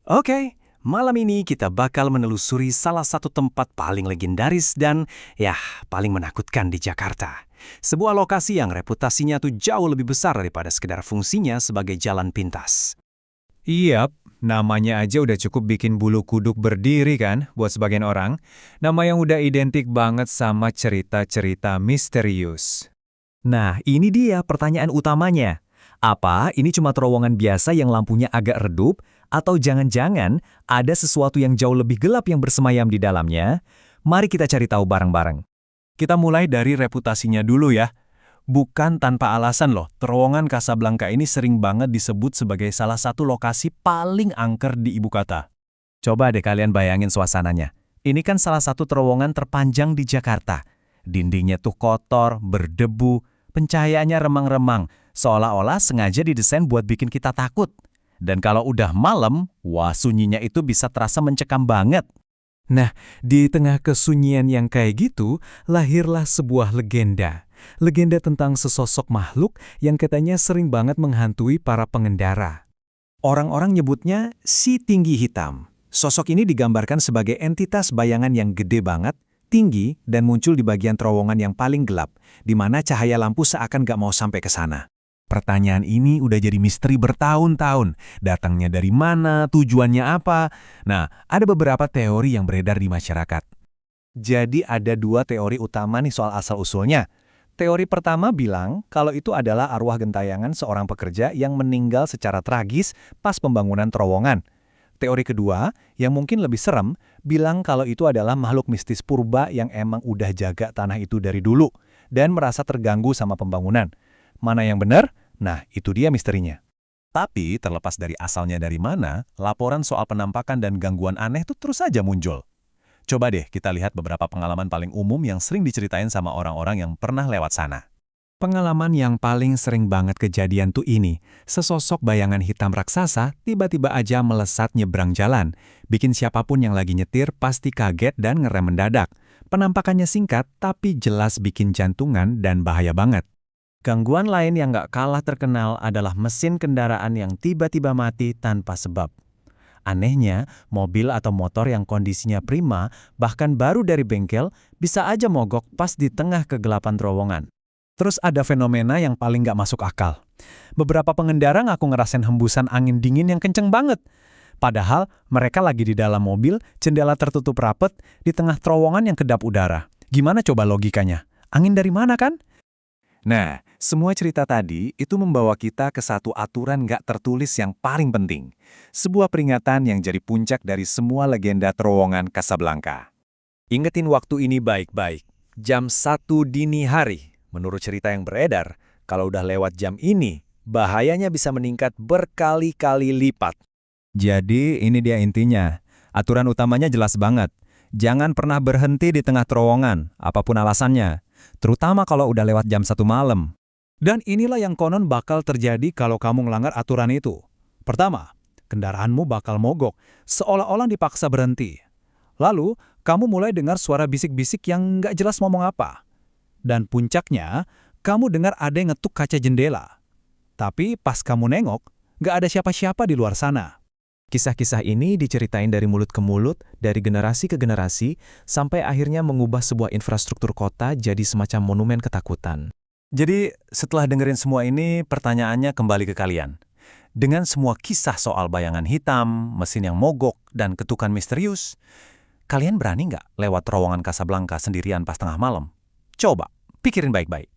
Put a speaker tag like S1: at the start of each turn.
S1: Oke, malam ini kita bakal menelusuri salah satu tempat paling legendaris dan, paling menakutkan di Jakarta. Sebuah lokasi yang reputasinya tuh jauh lebih besar daripada sekedar fungsinya sebagai jalan pintas.
S2: Iya, namanya aja udah cukup bikin bulu kuduk berdiri kan buat sebagian orang. Nama yang udah identik banget sama cerita-cerita misterius.
S3: Nah, ini dia pertanyaan utamanya. Apa ini cuma terowongan biasa yang lampunya agak redup? Atau jangan-jangan ada sesuatu yang jauh lebih gelap yang bersemayam di dalamnya? Mari kita cari tahu bareng-bareng.
S4: Kita mulai dari reputasinya dulu ya. Bukan tanpa alasan loh, terowongan Casablanca ini sering banget disebut sebagai salah satu lokasi paling angker di ibu kota.
S3: Coba deh kalian bayangin suasananya. Ini kan salah satu terowongan terpanjang di Jakarta. Dindingnya tuh kotor, berdebu, pencahayaannya remang-remang, seolah-olah sengaja didesain buat bikin kita takut. Dan kalau udah malam, wah sunyinya itu bisa terasa mencekam banget.
S2: Nah, di tengah kesunyian yang kayak gitu, lahirlah sebuah legenda. Legenda tentang sesosok makhluk yang katanya sering banget menghantui para pengendara.
S1: Orang-orang nyebutnya si tinggi hitam. Sosok ini digambarkan sebagai entitas bayangan yang gede banget, tinggi, dan muncul di bagian terowongan yang paling gelap, di mana cahaya lampu seakan gak mau sampai ke sana.
S4: Pertanyaan ini udah jadi misteri bertahun-tahun. Datangnya dari mana, tujuannya apa? Nah, ada beberapa teori yang beredar di masyarakat.
S5: Jadi ada dua teori utama nih soal asal-usulnya. Teori pertama bilang kalau itu adalah arwah gentayangan seorang pekerja yang meninggal secara tragis pas pembangunan terowongan. Teori kedua, yang mungkin lebih serem, bilang kalau itu adalah makhluk mistis purba yang emang udah jaga tanah itu dari dulu dan merasa terganggu sama pembangunan. Mana yang benar? Nah, itu dia misterinya.
S4: Tapi, terlepas dari asalnya dari mana, laporan soal penampakan dan gangguan aneh itu terus saja muncul. Coba deh kita lihat beberapa pengalaman paling umum yang sering diceritain sama orang-orang yang pernah lewat sana.
S2: Pengalaman yang paling sering banget kejadian tuh ini, sesosok bayangan hitam raksasa tiba-tiba aja melesat nyebrang jalan, bikin siapapun yang lagi nyetir pasti kaget dan ngerem mendadak. Penampakannya singkat, tapi jelas bikin jantungan dan bahaya banget.
S3: Gangguan lain yang gak kalah terkenal adalah mesin kendaraan yang tiba-tiba mati tanpa sebab. Anehnya, mobil atau motor yang kondisinya prima, bahkan baru dari bengkel, bisa aja mogok pas di tengah kegelapan terowongan. Terus ada fenomena yang paling gak masuk akal. Beberapa pengendara ngaku ngerasain hembusan angin dingin yang kenceng banget. Padahal mereka lagi di dalam mobil, jendela tertutup rapet, di tengah terowongan yang kedap udara. Gimana coba logikanya? Angin dari mana kan?
S4: Nah, semua cerita tadi itu membawa kita ke satu aturan nggak tertulis yang paling penting. Sebuah peringatan yang jadi puncak dari semua legenda terowongan Casablanca.
S3: Ingetin waktu ini baik-baik. Jam 1 dini hari. Menurut cerita yang beredar, kalau udah lewat jam ini, bahayanya bisa meningkat berkali-kali lipat.
S2: Jadi ini dia intinya. Aturan utamanya jelas banget. Jangan pernah berhenti di tengah terowongan, apapun alasannya. Terutama kalau udah lewat jam 1 malam.
S5: Dan inilah yang konon bakal terjadi kalau kamu ngelanggar aturan itu. Pertama, kendaraanmu bakal mogok, seolah-olah dipaksa berhenti. Lalu, kamu mulai dengar suara bisik-bisik yang nggak jelas ngomong apa. Dan puncaknya, kamu dengar ada yang ngetuk kaca jendela. Tapi pas kamu nengok, nggak ada siapa-siapa di luar sana.
S3: Kisah-kisah ini diceritain dari mulut ke mulut, dari generasi ke generasi, sampai akhirnya mengubah sebuah infrastruktur kota jadi semacam monumen ketakutan.
S4: Jadi, setelah dengerin semua ini, pertanyaannya kembali ke kalian. Dengan semua kisah soal bayangan hitam, mesin yang mogok, dan ketukan misterius, kalian berani nggak lewat terowongan Casablanca sendirian pas tengah malam? Coba, pikirin baik-baik.